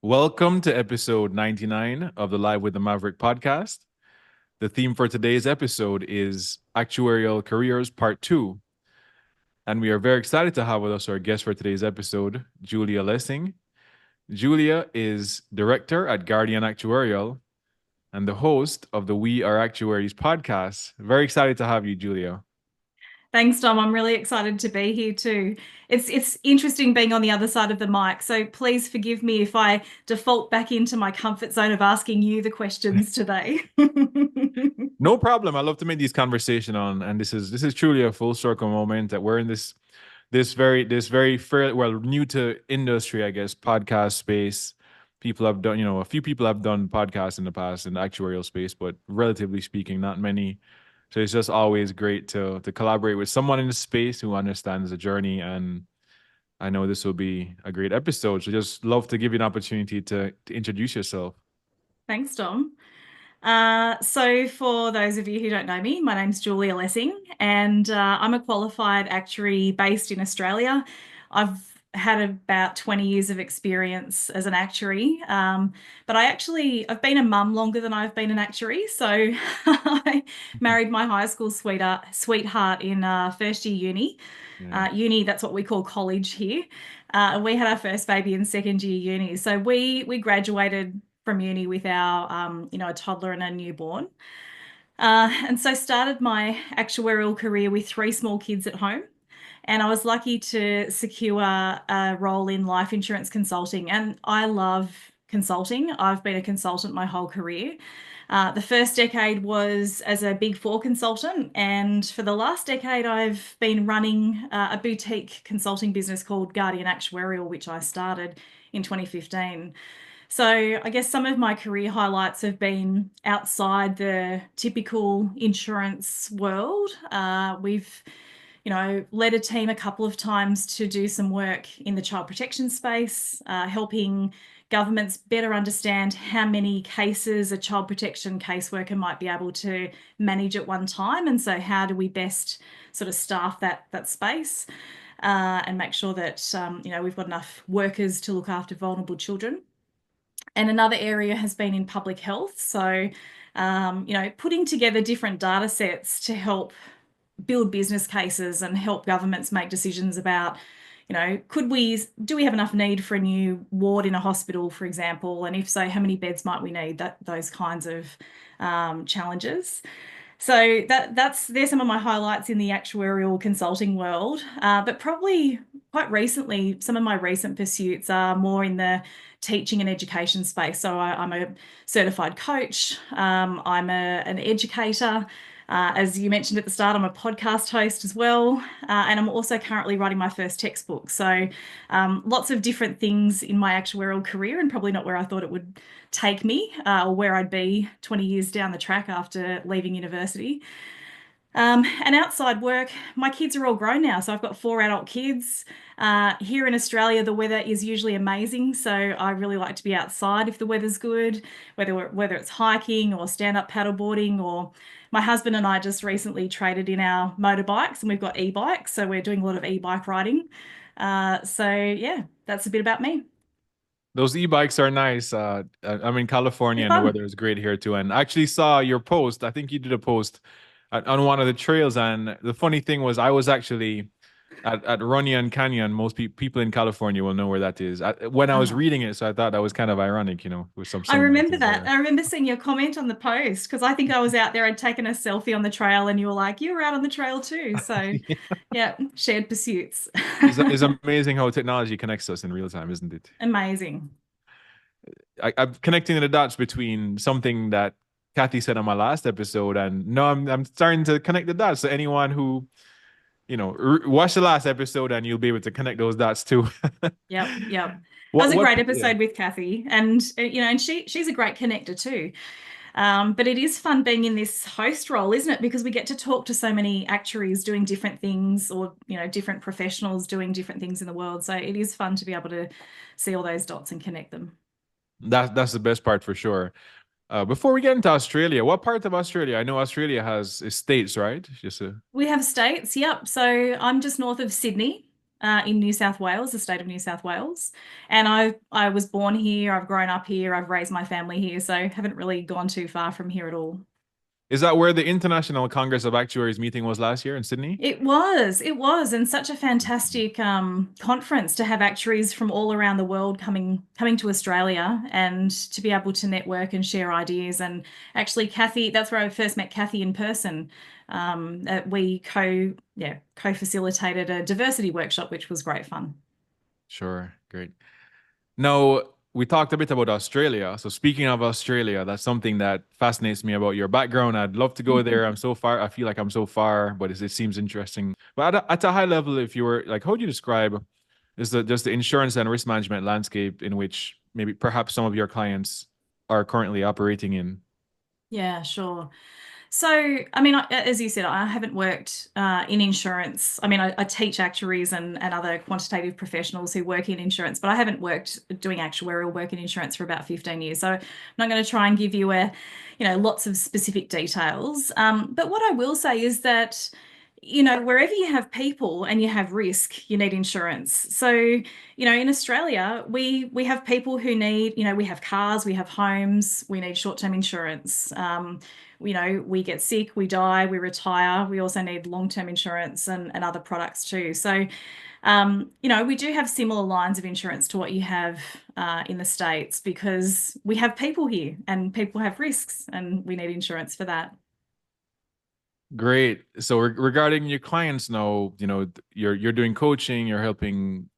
Welcome to episode 99 of the Live with the Maverick podcast. The theme for today's episode is Actuarial Careers Part 2. And we are very excited to have with us our guest for today's episode, Julia Lessing. Julia is director at Guardian Actuarial and the host of the We Are Actuaries podcast. Very excited to have you, Julia. Thanks, Dom. I'm really excited to be here too. It's interesting being on the other side of the mic. So please forgive me if I default back into my comfort zone of asking you the questions today. No problem. I love to make these conversation on, and this is truly a full circle moment that we're in this very fair, well, new to industry, I guess, podcast space. People have done, a few people have done podcasts in the past in the actuarial space, but relatively speaking, not many. So it's just always great to collaborate with someone in the space who understands the journey. And I know this will be a great episode. So just love to give you an opportunity to introduce yourself. Thanks, Dom. So for those of you who don't know me, my name's Julia Lessing, and I'm a qualified actuary based in Australia. I've had about 20 years of experience as an actuary, but I've been a mum longer than I've been an actuary. So I married my high school sweetheart in first year uni. Yeah. Uni, that's what we call college here. We had our first baby in second year uni. So we graduated from uni with our, a toddler and a newborn. And so started my actuarial career with three small kids at home. And I was lucky to secure a role in life insurance consulting. And I love consulting. I've been a consultant my whole career. The first decade was as a Big Four consultant, and for the last decade, I've been running a boutique consulting business called Guardian Actuarial, which I started in 2015. So I guess some of my career highlights have been outside the typical insurance world. We've led a team a couple of times to do some work in the child protection space, helping governments better understand how many cases a child protection caseworker might be able to manage at one time. And so how do we best sort of staff that space and make sure that, we've got enough workers to look after vulnerable children. And another area has been in public health. So, putting together different data sets to help build business cases and help governments make decisions about, do we have enough need for a new ward in a hospital, for example? And if so, how many beds might we need? Those kinds of challenges. So there's some of my highlights in the actuarial consulting world. But probably quite recently, some of my recent pursuits are more in the teaching and education space. So I'm a certified coach. I'm an educator. As you mentioned at the start, I'm a podcast host as well. And I'm also currently writing my first textbook. So lots of different things in my actuarial career, and probably not where I thought it would take me or where I'd be 20 years down the track after leaving university. And outside work, my kids are all grown now. So I've got four adult kids. Here in Australia, the weather is usually amazing. So I really like to be outside if the weather's good, whether it's hiking or stand-up paddleboarding, or my husband and I just recently traded in our motorbikes and we've got e-bikes. So we're doing a lot of e-bike riding. So yeah, that's a bit about me. Those e-bikes are nice. I'm in California They're and the fun. weather is great here too. And I actually saw your post. I think you did a post on one of the trails. And the funny thing was, I was actually at Runyon Canyon. Most people in California will know where that is. When I was Uh-huh. reading it, so I thought that was kind of ironic, with some I sun remember mountains that. there. I remember seeing your comment on the post because I think I was out there. I'd taken a selfie on the trail and you were like, you were out on the trail too. So, yeah, shared pursuits. It's amazing how technology connects us in real time, isn't it? Amazing. I'm connecting the dots between something that Kathy said on my last episode, and no, I'm starting to connect the dots. So anyone who watch the last episode, and you'll be able to connect those dots too. Yep, yep. That was what a what? great Yeah. episode with Kathy, and and she's a great connector too. But it is fun being in this host role, isn't it? Because we get to talk to so many actuaries doing different things, or different professionals doing different things in the world. So it is fun to be able to see all those dots and connect them. That's the best part for sure. Before we get into Australia, what part of Australia? I know Australia has states, right? Just We have states, yep. So I'm just north of Sydney. in New South Wales, the state of New South Wales. And I was born here, I've grown up here, I've raised my family here, so haven't really gone too far from here at all. Is that where the International Congress of Actuaries meeting was last year in Sydney? It was, and such a fantastic conference to have actuaries from all around the world coming to Australia and to be able to network and share ideas. And actually, Kathy, that's where I first met Kathy in person. We co-facilitated a diversity workshop, which was great fun. Sure, great. Now, we talked a bit about Australia. So speaking of Australia, that's something that fascinates me about your background. I'd love to go there. I'm so far. I feel like I'm so far, but it seems interesting. But at a high level, if you were like, how would you describe is the just the insurance and risk management landscape in which maybe perhaps some of your clients are currently operating in? Yeah, sure. So, I mean, as you said, I haven't worked in insurance. I mean, I teach actuaries and other quantitative professionals who work in insurance, but I haven't worked doing actuarial work in insurance for about 15 years. So I'm not going to try and give you lots of specific details. But what I will say is that, wherever you have people and you have risk, you need insurance. So, in Australia, we have people who need, we have cars, we have homes, we need short-term insurance. We get sick, we die, we retire. We also need long-term insurance and other products too. So, we do have similar lines of insurance to what you have in the States because we have people here and people have risks and we need insurance for that. Great. So regarding your clients now, you're doing coaching, you're helping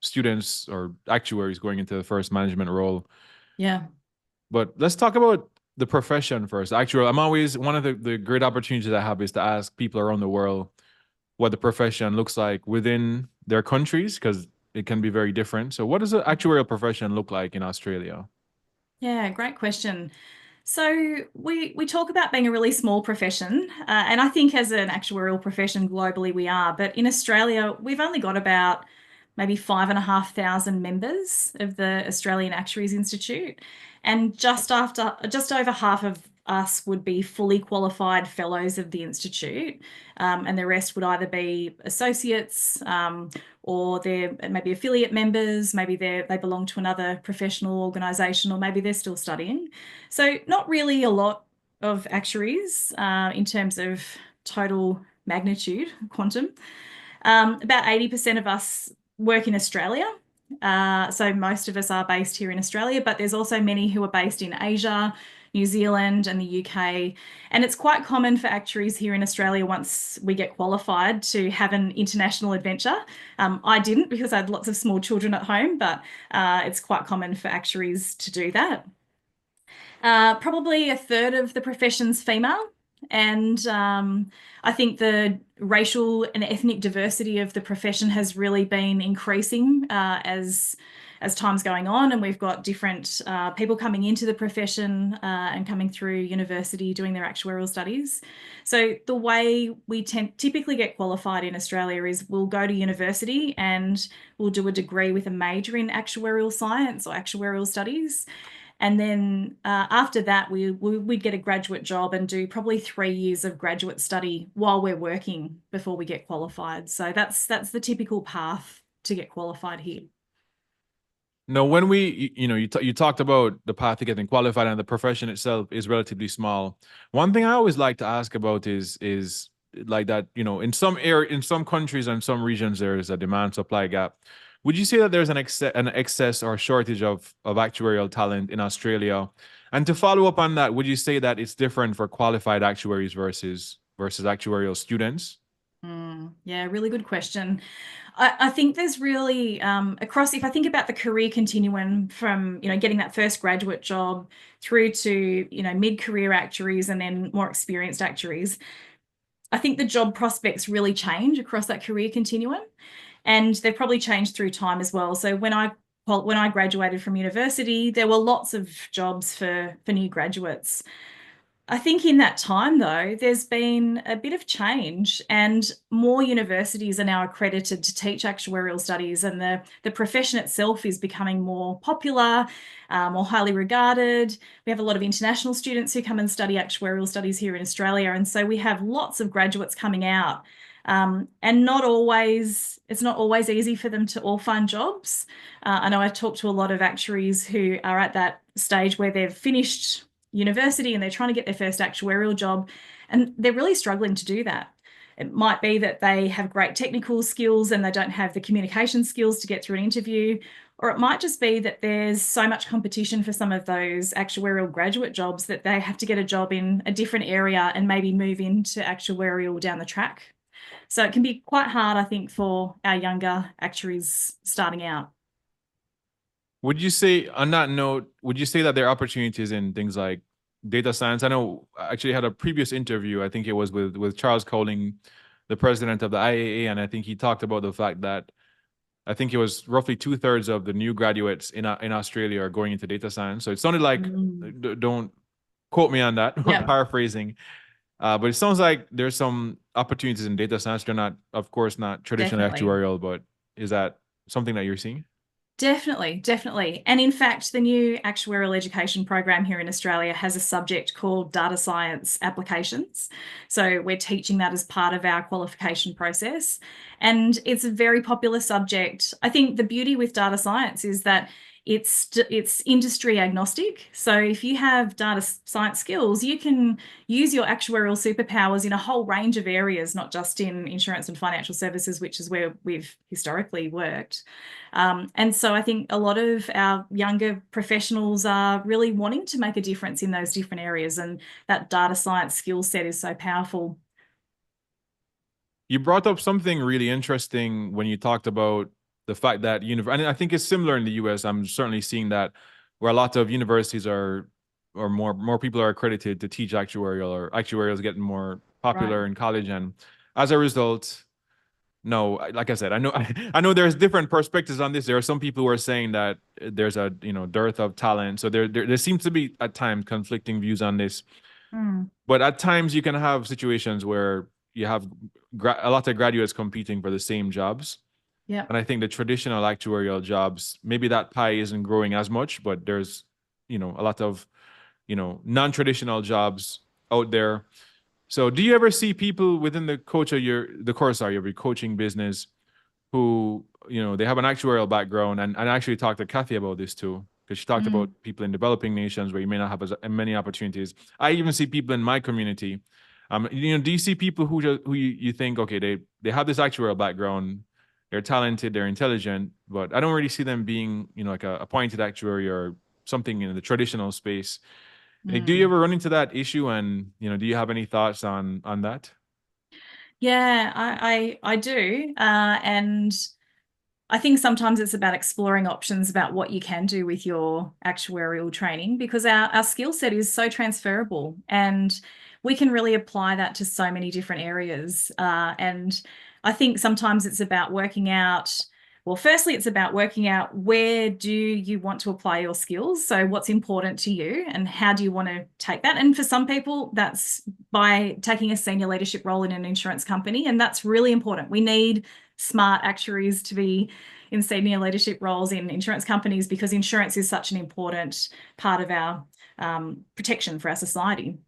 students or actuaries going into the first management role. Yeah. But let's talk about the profession first. Actually, I'm always one of the great opportunities I have is to ask people around the world what the profession looks like within their countries because it can be very different. So what does the actuarial profession look like in Australia? Yeah, great question. So we talk about being a really small profession, and I think as an actuarial profession globally we are, but in Australia we've only got about maybe 5,500 members of the Australian Actuaries Institute, and just over half of us would be fully qualified fellows of the institute, and the rest would either be associates, or they're maybe affiliate members, maybe they belong to another professional organisation, or maybe they're still studying. So not really a lot of actuaries in terms of total magnitude, quantum. About 80% of us work in Australia. So most of us are based here in Australia, but there's also many who are based in Asia, New Zealand, and the UK. And it's quite common for actuaries here in Australia once we get qualified to have an international adventure. I didn't because I had lots of small children at home, but it's quite common for actuaries to do that. Probably a third of the profession's female. And I think the racial and ethnic diversity of the profession has really been increasing as time's going on, and we've got different people coming into the profession and coming through university doing their actuarial studies. So the way we typically get qualified in Australia is we'll go to university and we'll do a degree with a major in actuarial science or actuarial studies. And then after that, we'd get a graduate job and do probably 3 years of graduate study while we're working before we get qualified. So that's the typical path to get qualified here. No, when you talked about the path to getting qualified and the profession itself is relatively small. One thing I always like to ask about is like that, in some countries and some regions there is a demand supply gap. Would you say that there's an excess or shortage of actuarial talent in Australia? And to follow up on that, would you say that it's different for qualified actuaries versus actuarial students? Yeah, really good question. I think there's really if I think about the career continuum from, getting that first graduate job through to, mid-career actuaries and then more experienced actuaries, I think the job prospects really change across that career continuum, and they've probably changed through time as well. So when I graduated from university, there were lots of jobs for new graduates. I think in that time, though, there's been a bit of change, and more universities are now accredited to teach actuarial studies, and the profession itself is becoming more popular, more highly regarded. We have a lot of international students who come and study actuarial studies here in Australia, and so we have lots of graduates coming out And it's not always easy for them to all find jobs. I know I talked to a lot of actuaries who are at that stage where they've finished university and they're trying to get their first actuarial job, and they're really struggling to do that. It might be that they have great technical skills and they don't have the communication skills to get through an interview, or it might just be that there's so much competition for some of those actuarial graduate jobs that they have to get a job in a different area and maybe move into actuarial down the track. So it can be quite hard, I think, for our younger actuaries starting out. Would you say, on that note, would you say that there are opportunities in things like data science? I know I actually had a previous interview, I think it was with 𝗟𝗃𝗃𝗀𝗪, the president of the IAA, and I think he talked about the fact that I think it was roughly 2/3 of the new graduates in Australia are going into data science. So it sounded like, don't quote me on that, Yeah. paraphrasing, but it sounds like there's some opportunities in data science. They're not, of course, not traditional Definitely. actuarial, but is that something that you're seeing? Definitely, definitely. And in fact, the new actuarial education program here in Australia has a subject called data science applications. So we're teaching that as part of our qualification process. And it's a very popular subject. I think the beauty with data science is that it's industry agnostic. So if you have data science skills, you can use your actuarial superpowers in a whole range of areas, not just in insurance and financial services, which is where we've historically worked. And so I think a lot of our younger professionals are really wanting to make a difference in those different areas, and that data science skill set is so powerful. You brought up something really interesting when you talked about the fact that and I think it's similar in the US. I'm certainly seeing that where a lot of universities are, or more people are accredited to teach actuarial, or actuarial is getting more popular in college, and as a result, no, like I said, I know I know there's different perspectives on this. There are some people who are saying that there's a dearth of talent. So there seems to be at times conflicting views on this. But at times you can have situations where you have a lot of graduates competing for the same jobs. Yeah. And I think the traditional actuarial jobs, maybe that pie isn't growing as much, but there's a lot of non-traditional jobs out there. So do you ever see people within the course of your coaching business who, they have an actuarial background, and I actually talked to Kathy about this too, because she talked about people in developing nations where you may not have as many opportunities. I even see people in my community. Do you see people who you think, okay, they have this actuarial background, they're talented, they're intelligent, but I don't really see them being, like a appointed actuary or something in the traditional space. Like, do you ever run into that issue, and do you have any thoughts on that? Yeah, I do. And I think sometimes it's about exploring options about what you can do with your actuarial training, because our skill set is so transferable and we can really apply that to so many different areas. And I think sometimes it's about working out, well, firstly, it's about working out where do you want to apply your skills? So what's important to you and how do you want to take that? And for some people, that's by taking a senior leadership role in an insurance company. And that's really important. We need smart actuaries to be in senior leadership roles in insurance companies, because insurance is such an important part of our protection for our society.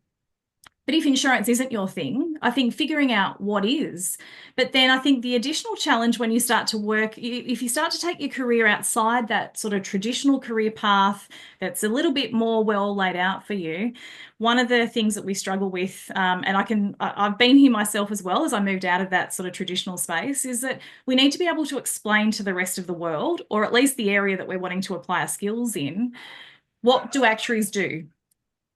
But if insurance isn't your thing, I think figuring out what is. But then I think the additional challenge when you start to work, if you start to take your career outside that sort of traditional career path that's a little bit more well laid out for you, one of the things that we struggle with, and I've been here myself as well as I moved out of that sort of traditional space, is that we need to be able to explain to the rest of the world, or at least the area that we're wanting to apply our skills in, what do actuaries do?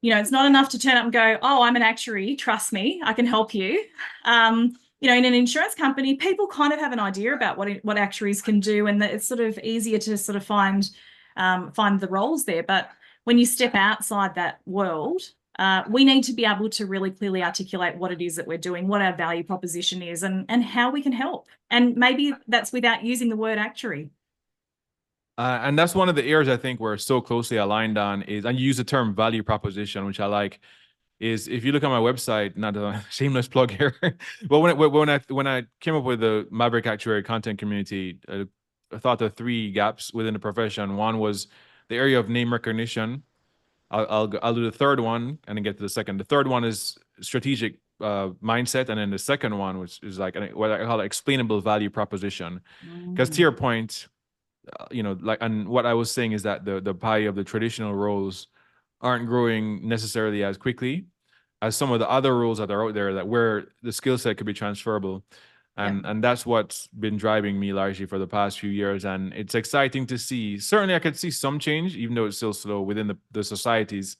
It's not enough to turn up and go, oh, I'm an actuary, trust me, I can help you. In an insurance company, people kind of have an idea about what actuaries can do, and that it's sort of easier to sort of find the roles there. But when you step outside that world, we need to be able to really clearly articulate what it is that we're doing, what our value proposition is, and how we can help. And maybe that's without using the word actuary. And that's one of the areas I think we're so closely aligned on is, and you use the term value proposition, which I like, is if you look on my website, not a shameless plug here, but when I came up with the Maverick actuary content community, I thought the three gaps within the profession. One was the area of name recognition. I'll do the third one and then get to the second. The third one is strategic mindset, and then the second one, which is like what I call explainable value proposition. Because to your point, like, and what I was saying is that the pie of the traditional roles aren't growing necessarily as quickly as some of the other roles that are out there, that where the skill set could be transferable. And that's what's been driving me largely for the past few years. And it's exciting to see. Certainly I could see some change, even though it's still slow within the societies.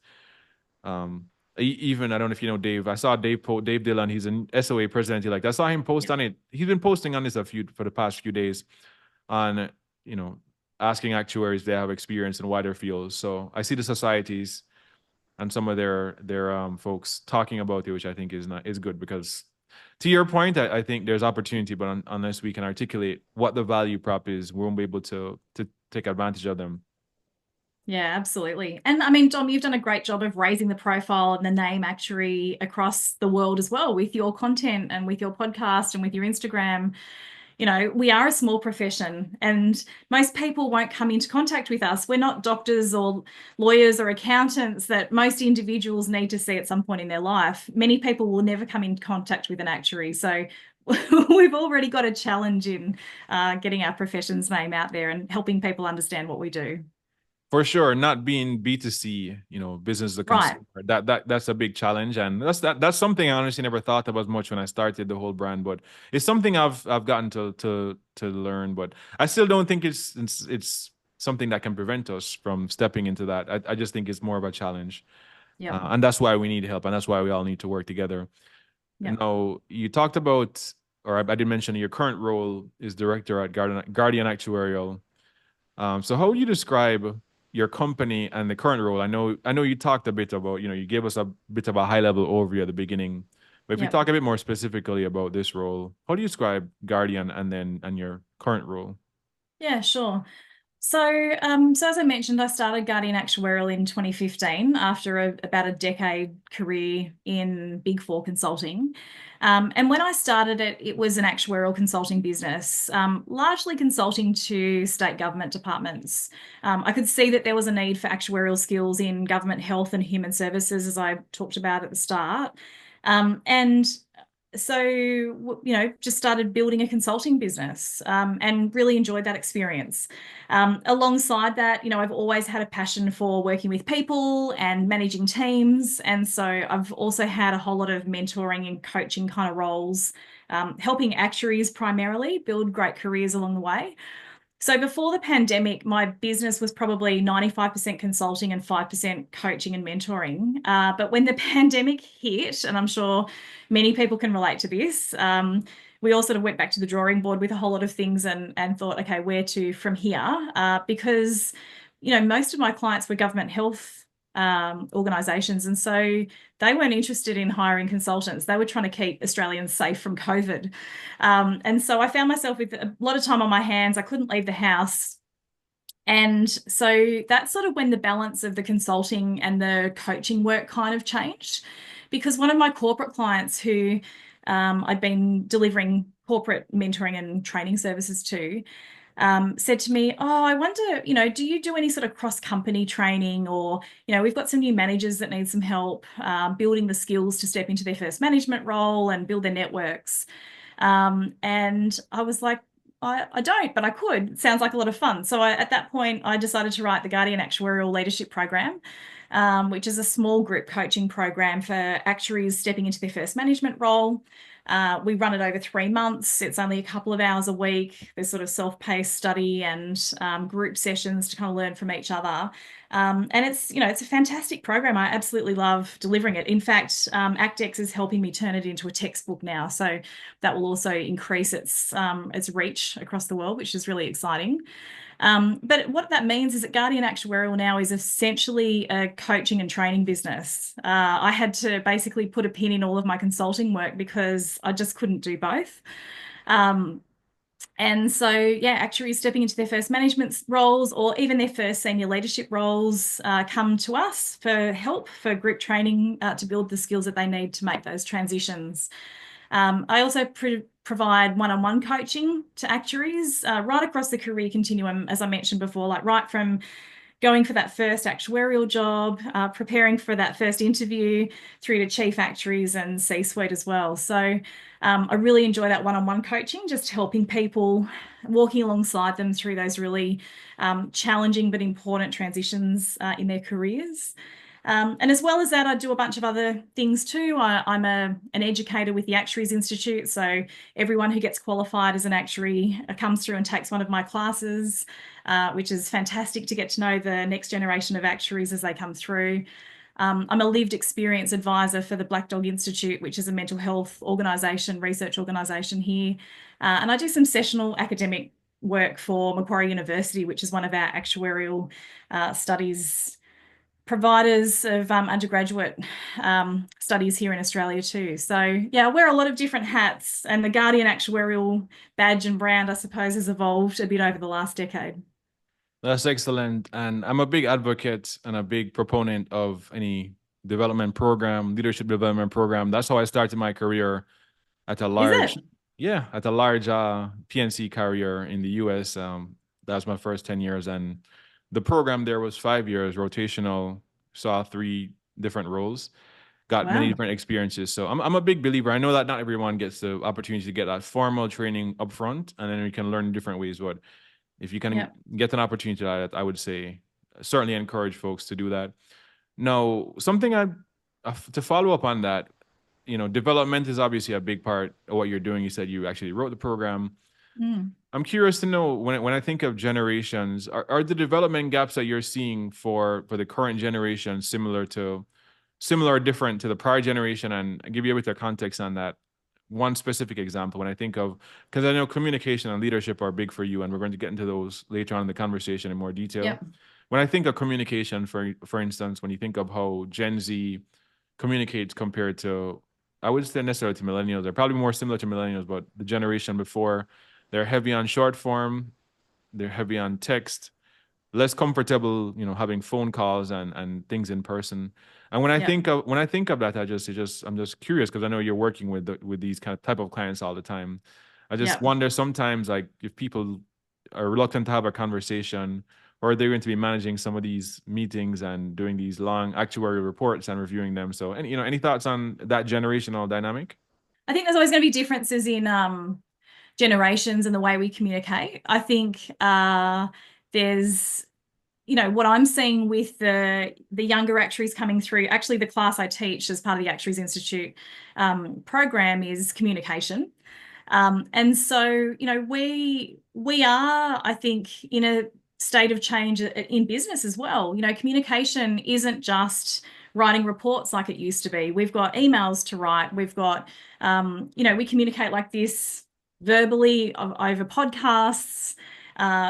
Even, I don't know if you know Dave. I saw Dave Dillon. He's an SOA president. I saw him post on it. He's been posting on this for the past few days on, asking actuaries if they have experience in wider fields. So I see the societies and some of their folks talking about it, which I think is good, because to your point, I think there's opportunity, but unless we can articulate what the value prop is, we won't be able to take advantage of them. Yeah, absolutely. And I mean, Dom, you've done a great job of raising the profile and the name actuary across the world as well, with your content and with your podcast and with your Instagram. We are a small profession, and most people won't come into contact with us. We're not doctors or lawyers or accountants that most individuals need to see at some point in their life. Many people will never come in contact with an actuary. So we've already got a challenge in getting our profession's name out there and helping people understand what we do. For sure, not being B2C, business to consumer. Right. That's a big challenge, and that's something I honestly never thought about much when I started the whole brand. But it's something I've gotten to learn. But I still don't think it's something that can prevent us from stepping into that. I just think it's more of a challenge. Yeah, and that's why we need help, and that's why we all need to work together. Yep. Now, you talked about, or I did mention, your current role is director at Guardian Actuarial. So how would you describe your company and the current role? I know you talked a bit about, you gave us a bit of a high level overview at the beginning, but if you talk a bit more specifically about this role, how do you describe Guardian and your current role? Yeah, sure. So as I mentioned, I started Guardian Actuarial in 2015 after about a decade career in Big Four consulting. And when I started it, it was an actuarial consulting business, largely consulting to state government departments. I could see that there was a need for actuarial skills in government health and human services, as I talked about at the start. And so, just started building a consulting business and really enjoyed that experience. Alongside that, I've always had a passion for working with people and managing teams. And so I've also had a whole lot of mentoring and coaching kind of roles, helping actuaries primarily build great careers along the way. So before the pandemic, my business was probably 95% consulting and 5% coaching and mentoring. But when the pandemic hit, and I'm sure many people can relate to this, we all sort of went back to the drawing board with a whole lot of things and thought, okay, where to from here? Because, most of my clients were government health organisations, and so they weren't interested in hiring consultants. They were trying to keep Australians safe from COVID. And so I found myself with a lot of time on my hands. I couldn't leave the house. And so that's sort of when the balance of the consulting and the coaching work kind of changed, because one of my corporate clients who I'd been delivering corporate mentoring and training services to said to me, oh, I wonder, do you do any sort of cross-company training, or, we've got some new managers that need some help building the skills to step into their first management role and build their networks. And I was like, I don't, but I could. It sounds like a lot of fun. So at that point, I decided to write the Guardian Actuarial Leadership Program, which is a small group coaching program for actuaries stepping into their first management role. We run it over 3 months. It's only a couple of hours a week. There's sort of self-paced study and group sessions to kind of learn from each other. And it's a fantastic program. I absolutely love delivering it. In fact, ACTEX is helping me turn it into a textbook now. So that will also increase its reach across the world, which is really exciting. But what that means is that Guardian Actuarial now is essentially a coaching and training business. I had to basically put a pin in all of my consulting work because I just couldn't do both. And so, actuaries stepping into their first management roles or even their first senior leadership roles come to us for help, for group training to build the skills that they need to make those transitions. I also provide one-on-one coaching to actuaries right across the career continuum, as I mentioned before, like right from going for that first actuarial job, preparing for that first interview through to chief actuaries and C-suite as well. So I really enjoy that one-on-one coaching, just helping people, walking alongside them through those really challenging but important transitions in their careers. And as well as that, I do a bunch of other things too. I'm an educator with the Actuaries Institute. So everyone who gets qualified as an actuary comes through and takes one of my classes, which is fantastic to get to know the next generation of actuaries as they come through. I'm a lived experience advisor for the Black Dog Institute, which is a mental health organisation, research organisation here. And I do some sessional academic work for Macquarie University, which is one of our actuarial studies providers of undergraduate studies here in Australia too. So yeah, I wear a lot of different hats, and the Guardian Actuarial badge and brand, I suppose, has evolved a bit over the last decade. That's excellent. And I'm a big advocate and a big proponent of any development program, leadership development program. That's how I started my career at a Is large, it? yeah, at a large PNC carrier in the US. That was my first 10 years. And the program there was 5 years, rotational, saw 3 different roles, got many Wow. different experiences. So I'm a big believer. I know that not everyone gets the opportunity to get that formal training up front, and then we can learn in different ways. But if you can Yep. get an opportunity to that, I would say certainly encourage folks to do that. Now, something to follow up on that, development is obviously a big part of what you're doing. You said you actually wrote the program. Mm. I'm curious to know, when I think of generations, are the development gaps that you're seeing for the current generation similar or different to the prior generation? And I'll give you a bit of context on that. One specific example, when I think of, because I know communication and leadership are big for you, and we're going to get into those later on in the conversation in more detail. Yep. When I think of communication, for instance, when you think of how Gen Z communicates compared to, I wouldn't say necessarily to millennials, they're probably more similar to millennials, but the generation before, they're heavy on short form, they're heavy on text, less comfortable, having phone calls and things in person. And when I Yep. think of that, I'm just curious, because I know you're working with these kind of type of clients all the time. I just Yep. wonder sometimes, like, if people are reluctant to have a conversation, or they're going to be managing some of these meetings and doing these long actuarial reports and reviewing them. So, any thoughts on that generational dynamic? I think there's always going to be differences in generations and the way we communicate. I think there's what I'm seeing with the younger actuaries coming through. Actually, the class I teach as part of the Actuaries Institute program is communication. And so, we are, I think, in a state of change in business as well. Communication isn't just writing reports like it used to be. We've got emails to write. We've got, we communicate like this verbally over podcasts,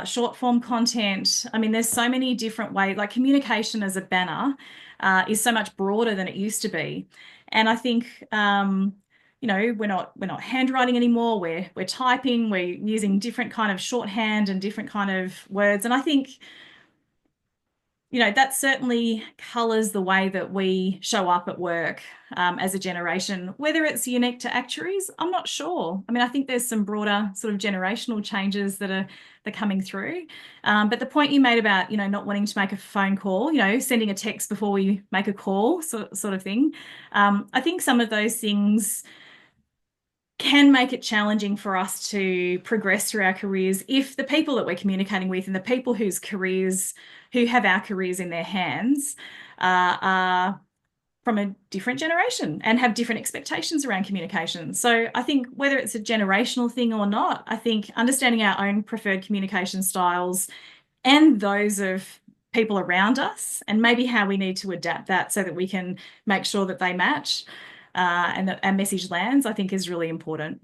short form content. I mean, there's so many different ways. Like, communication as a banner is so much broader than it used to be. And I think we're not handwriting anymore. We're typing. We're using different kind of shorthand and different kind of words. And I think that certainly colors the way that we show up at work as a generation. Whether it's unique to actuaries, I'm not sure. I mean, I think there's some broader sort of generational changes that are coming through. But the point you made about, not wanting to make a phone call, sending a text before we make a call, sort of thing. I think some of those things can make it challenging for us to progress through our careers if the people that we're communicating with and the people who have our careers in their hands are from a different generation and have different expectations around communication. So I think whether it's a generational thing or not, I think understanding our own preferred communication styles and those of people around us, and maybe how we need to adapt that so that we can make sure that they match and that our message lands, I think is really important.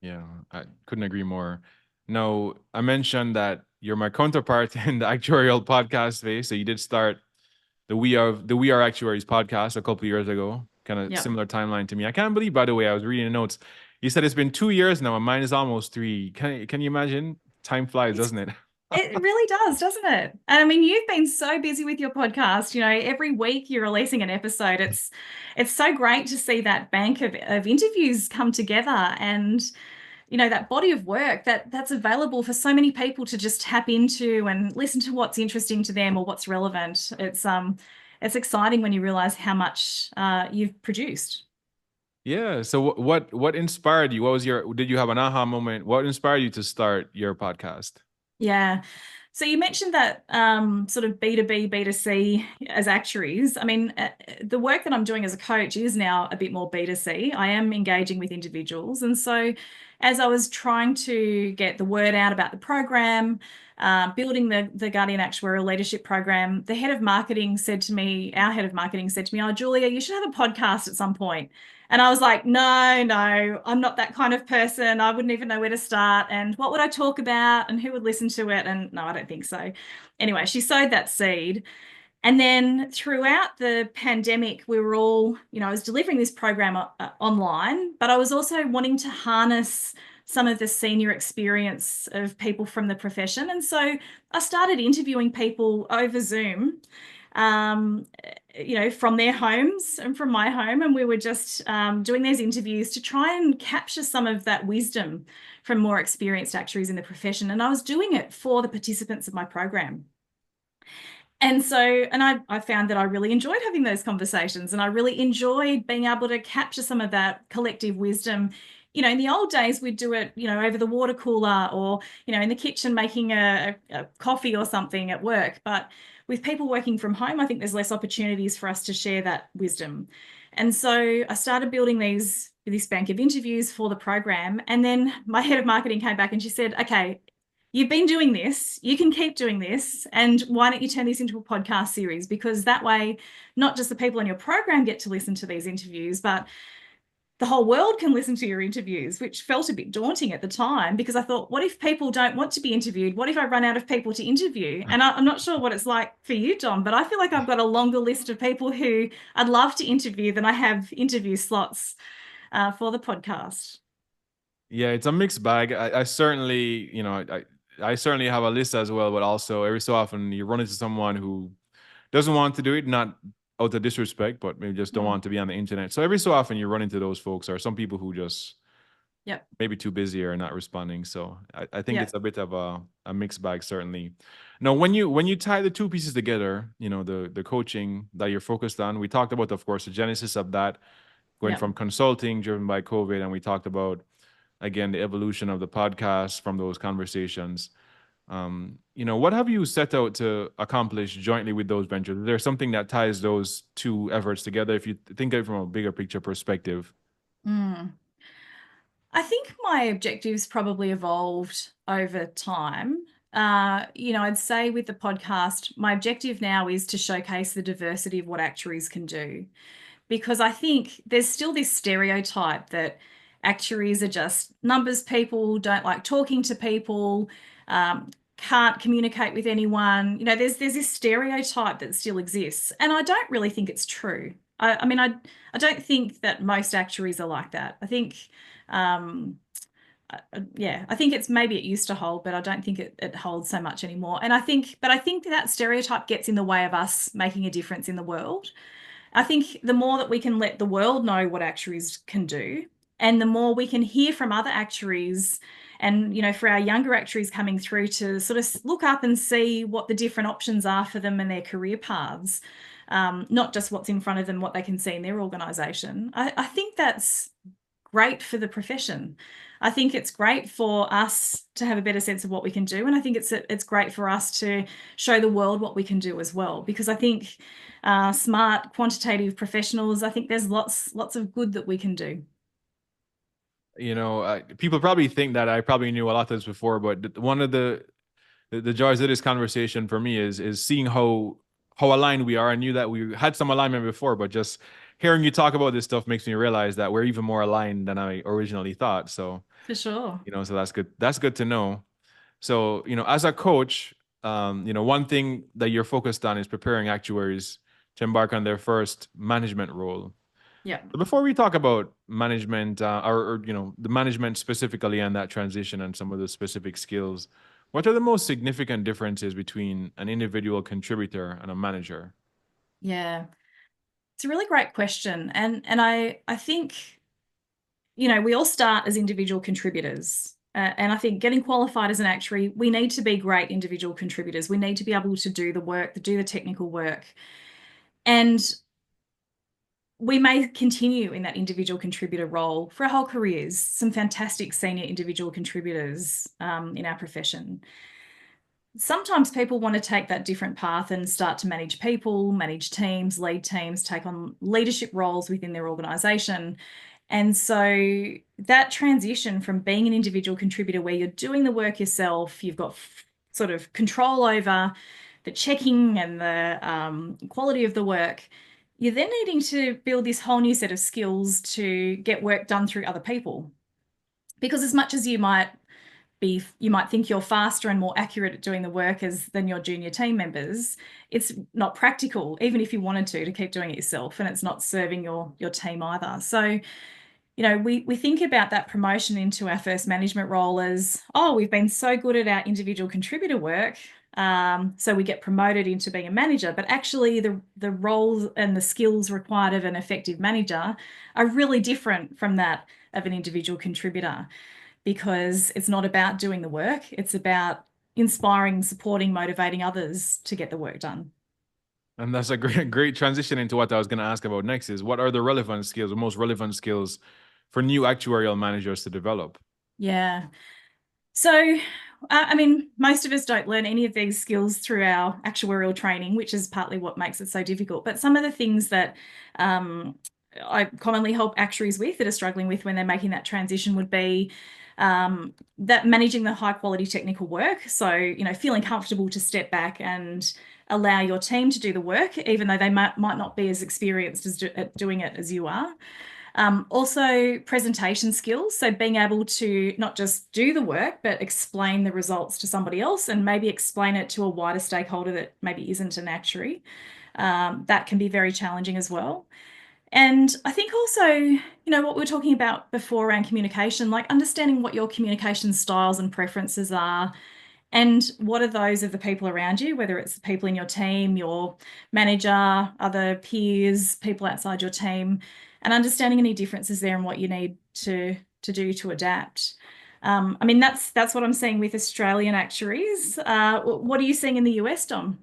Yeah, I couldn't agree more. No, I mentioned that you're my counterpart in the actuarial podcast space. So you did start the We Are Actuaries podcast a couple of years ago, kind of Yep. similar timeline to me. I can't believe, by the way, I was reading the notes. You said it's been 2 years now, and mine is almost 3. Can you imagine? Time flies, It's doesn't it? It really does, doesn't it? And I mean, you've been so busy with your podcast. Every week you're releasing an episode. It's so great to see that bank of interviews come together. And that body of work that's available for so many people to just tap into and listen to what's interesting to them or what's relevant. It's exciting when you realize how much you've produced. Yeah. So what inspired you? What was did you have an aha moment? What inspired you to start your podcast? Yeah. So you mentioned that sort of B2B, B2C as actuaries. I mean, the work that I'm doing as a coach is now a bit more B2C. I am engaging with individuals. And so as I was trying to get the word out about the program, building the Guardian Actuarial Leadership Program, the head of marketing said to me, our head of marketing said to me, "Oh, Julia, you should have a podcast at some point." And I was like, no, no, I'm not that kind of person. I wouldn't even know where to start. And what would I talk about? And who would listen to it? And no, I don't think so. Anyway, she sowed that seed. And then throughout the pandemic, we were all, I was delivering this program online, but I was also wanting to harness some of the senior experience of people from the profession. And so I started interviewing people over Zoom, um, from their homes and from my home. And we were just doing these interviews to try and capture some of that wisdom from more experienced actuaries in the profession. And I was doing it for the participants of my program. And so, I found that I really enjoyed having those conversations, and I really enjoyed being able to capture some of that collective wisdom. In the old days, we'd do it, over the water cooler or, in the kitchen making a coffee or something at work. But with people working from home, I think there's less opportunities for us to share that wisdom. And so I started building this bank of interviews for the program. And then my head of marketing came back and she said, "Okay, you've been doing this, you can keep doing this, and why don't you turn this into a podcast series? Because that way, not just the people on your program get to listen to these interviews, but the whole world can listen to your interviews," which felt a bit daunting at the time because I thought, what if people don't want to be interviewed? What if I run out of people to interview? And I'm not sure what it's like for you, Dom, but I feel like I've got a longer list of people who I'd love to interview than I have interview slots for the podcast. Yeah, it's a mixed bag. I certainly, I certainly have a list as well, but also every so often you run into someone who doesn't want to do it, not out of disrespect, but maybe just don't want to be on the internet. So every so often you run into those folks, or some people who just Yep. maybe too busy or not responding. So I think Yep. it's a bit of a mixed bag, certainly. Now, when you tie the two pieces together, the coaching that you're focused on, we talked about, of course, the genesis of that, going Yep. from consulting driven by COVID, and we talked about again the evolution of the podcast from those conversations. What have you set out to accomplish jointly with those ventures? Is there something that ties those two efforts together if you think of it from a bigger picture perspective? Mm. I think my objectives probably evolved over time. I'd say with the podcast, my objective now is to showcase the diversity of what actuaries can do. Because I think there's still this stereotype that actuaries are just numbers people, don't like talking to people, can't communicate with anyone. There's this stereotype that still exists, and I don't really think it's true. I mean, I don't think that most actuaries are like that. I think, yeah, I think maybe it used to hold, but I don't think it holds so much anymore. And I think that stereotype gets in the way of us making a difference in the world. I think the more that we can let the world know what actuaries can do, and the more we can hear from other actuaries, and for our younger actuaries coming through to sort of look up and see what the different options are for them and their career paths, not just what's in front of them, what they can see in their organisation. I think that's great for the profession. I think it's great for us to have a better sense of what we can do, and I think it's great for us to show the world what we can do as well. Because I think smart, quantitative professionals, I think there's lots of good that we can do. People probably think that I probably knew a lot of this before, but one of the joys of this conversation for me is seeing how aligned we are. I knew that we had some alignment before, but just hearing you talk about this stuff makes me realize that we're even more aligned than I originally thought. So, For sure. so that's good. That's good to know. So, as a coach, one thing that you're focused on is preparing actuaries to embark on their first management role. Yeah. But before we talk about management, or the management specifically and that transition and some of the specific skills, what are the most significant differences between an individual contributor and a manager? Yeah. It's a really great question. And I think we all start as individual contributors. And I think getting qualified as an actuary, we need to be great individual contributors. We need to be able to do the work, to do the technical work. And we may continue in that individual contributor role for our whole careers. Some fantastic senior individual contributors in our profession. Sometimes people want to take that different path and start to manage people, manage teams, lead teams, take on leadership roles within their organisation. And so that transition from being an individual contributor where you're doing the work yourself, you've got sort of control over the checking and the quality of the work, you're then needing to build this whole new set of skills to get work done through other people. Because as much as you might think you're faster and more accurate at doing the work than your junior team members, it's not practical, even if you wanted to keep doing it yourself, and it's not serving your team either. So, we think about that promotion into our first management role as, oh, we've been so good at our individual contributor work, so we get promoted into being a manager. But actually, the roles and the skills required of an effective manager are really different from that of an individual contributor, because it's not about doing the work, it's about inspiring, supporting, motivating others to get the work done. And that's a great transition into what I was going to ask about next is what are the relevant skills, the most relevant skills for new actuarial managers to develop? Yeah. So, I mean, most of us don't learn any of these skills through our actuarial training, which is partly what makes it so difficult. But some of the things that I commonly help actuaries with that are struggling with when they're making that transition would be that managing the high quality technical work. So, feeling comfortable to step back and allow your team to do the work, even though they might not be as experienced at doing it as you are. Also, presentation skills. So being able to not just do the work, but explain the results to somebody else and maybe explain it to a wider stakeholder that maybe isn't an actuary. That can be very challenging as well. And I think also, what we were talking about before around communication, like understanding what your communication styles and preferences are, and what are those of the people around you, whether it's the people in your team, your manager, other peers, people outside your team, and understanding any differences there and what you need to do to adapt. I mean, that's what I'm seeing with Australian actuaries. What are you seeing in the US, Dom?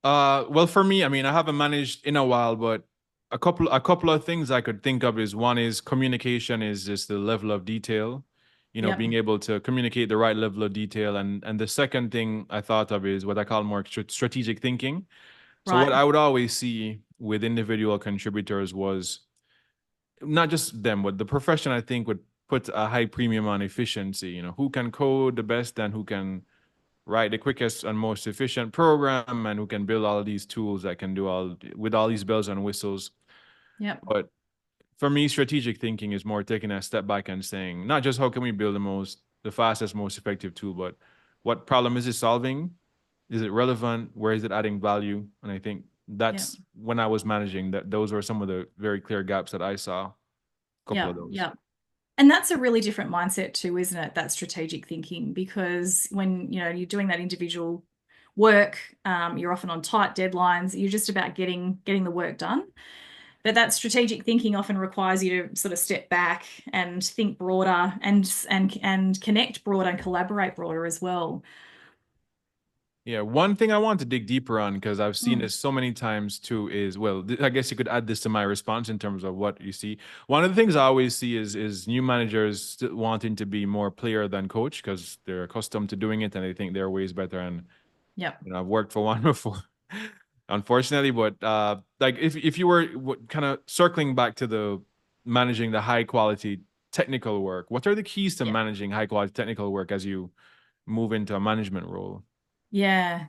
Well, for me, I mean, I haven't managed in a while, but a couple of things I could think of is one is communication is just the level of detail, Yep. being able to communicate the right level of detail. And the second thing I thought of is what I call more strategic thinking. So what Right. I would always see with individual contributors was not just them, but the profession, I think, would put a high premium on efficiency. Who can code the best and who can write the quickest and most efficient program and who can build all of these tools that can do all these bells and whistles. Yep. But for me, strategic thinking is more taking a step back and saying, not just how can we build the fastest, most effective tool, but what problem is it solving? Is it relevant? Where is it adding value? And I think that's when I was managing that. Those were some of the very clear gaps that I saw. A couple of those. Yeah. And that's a really different mindset too, isn't it? That strategic thinking, because when you're doing that individual work, you're often on tight deadlines. You're just about getting the work done. But that strategic thinking often requires you to sort of step back and think broader and connect broader and collaborate broader as well. Yeah, one thing I want to dig deeper on, because I've seen this so many times too, is, well, I guess you could add this to my response in terms of what you see. One of the things I always see is new managers wanting to be more player than coach because they're accustomed to doing it and they think their way is better. And Yep. I've worked for one before, unfortunately. But like if you were kind of circling back to the managing the high quality technical work, what are the keys to managing high quality technical work as you move into a management role? Yeah.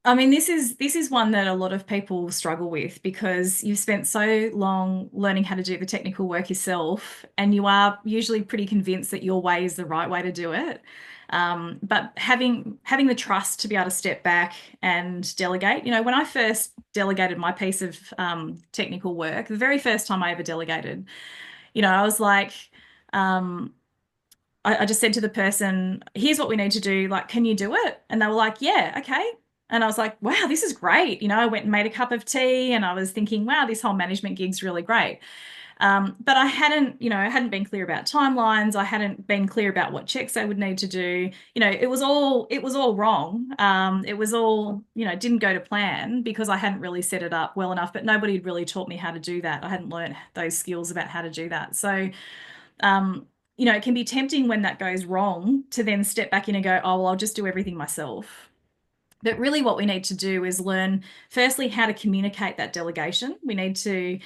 I mean, this is one that a lot of people struggle with because you've spent so long learning how to do the technical work yourself, and you are usually pretty convinced that your way is the right way to do it. But having the trust to be able to step back and delegate. When I first delegated my piece of technical work, the very first time I ever delegated, I was like, I just said to the person, here's what we need to do. Like, can you do it? And they were like, yeah, okay. And I was like, wow, this is great. I went and made a cup of tea and I was thinking, wow, this whole management gig's really great. But I hadn't been clear about timelines. I hadn't been clear about what checks I would need to do. It was all wrong. It was all, didn't go to plan because I hadn't really set it up well enough, but nobody had really taught me how to do that. I hadn't learned those skills about how to do that. So, it can be tempting when that goes wrong to then step back in and go, oh, well, I'll just do everything myself. But really, what we need to do is learn, firstly, how to communicate that delegation. We need to,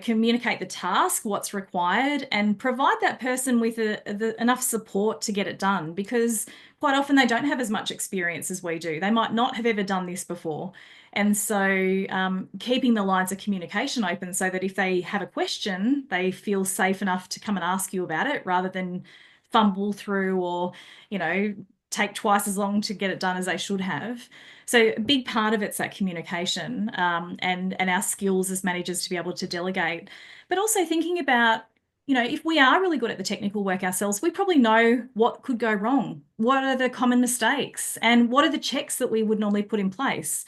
communicate the task, what's required, and provide that person with enough support to get it done. Because quite often they don't have as much experience as we do. They might not have ever done this before. And so, keeping the lines of communication open so that if they have a question, they feel safe enough to come and ask you about it rather than fumble through or, take twice as long to get it done as they should have. So a big part of it's that communication, and our skills as managers to be able to delegate, but also thinking about, if we are really good at the technical work ourselves, we probably know what could go wrong. What are the common mistakes and what are the checks that we would normally put in place?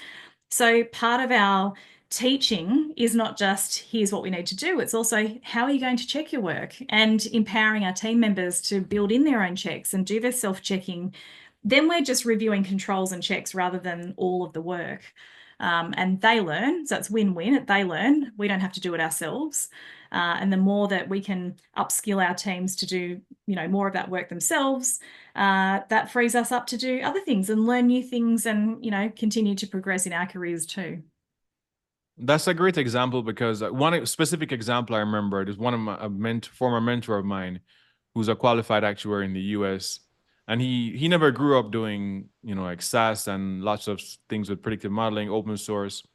So part of our teaching is not just here's what we need to do, it's also how are you going to check your work, and empowering our team members to build in their own checks and do their self-checking. Then we're just reviewing controls and checks rather than all of the work. And they learn, so it's win-win. They learn, we don't have to do it ourselves. And the more that we can upskill our teams to do, more of that work themselves, that frees us up to do other things and learn new things and, continue to progress in our careers too. That's a great example because one specific example I remember is one of my former mentor of mine, who's a qualified actuary in the U.S. And he never grew up doing, like SAS and lots of things with predictive modeling, open source,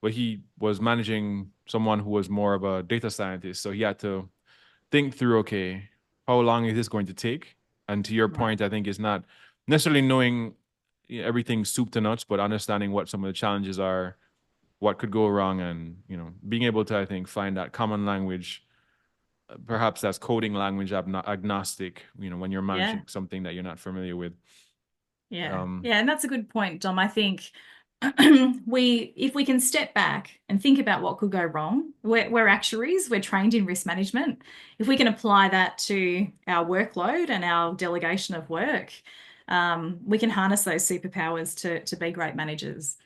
but he was managing someone who was more of a data scientist. So he had to think through, okay, how long is this going to take? And to your point, I think it's not necessarily knowing everything soup to nuts, but understanding what some of the challenges are, what could go wrong, and being able to, I think, find that common language. Perhaps that's coding language agnostic, when you're managing something that you're not familiar with. Yeah. And that's a good point, Dom. I think if we can step back and think about what could go wrong, we're actuaries, we're trained in risk management. If we can apply that to our workload and our delegation of work, we can harness those superpowers to be great managers.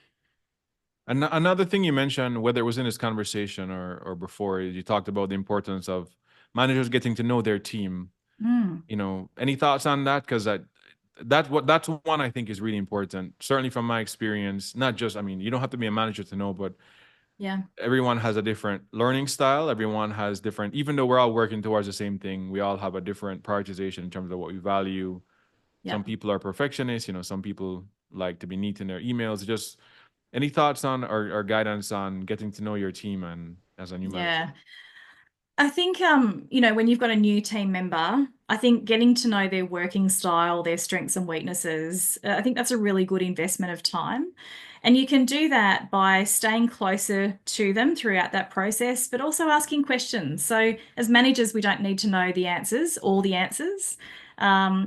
And another thing you mentioned, whether it was in this conversation or before, you talked about the importance of managers getting to know their team. Any thoughts on that? Because that's one I think is really important. Certainly from my experience, not just, you don't have to be a manager to know, but everyone has a different learning style. Everyone has different, even though we're all working towards the same thing, we all have a different prioritization in terms of what we value. Some people are perfectionists, some people like to be neat in their emails. Just any thoughts on or guidance on getting to know your team and as a new manager? I think, when you've got a new team member, I think getting to know their working style, their strengths and weaknesses, I think that's a really good investment of time. And you can do that by staying closer to them throughout that process, but also asking questions. So as managers, we don't need to know all the answers.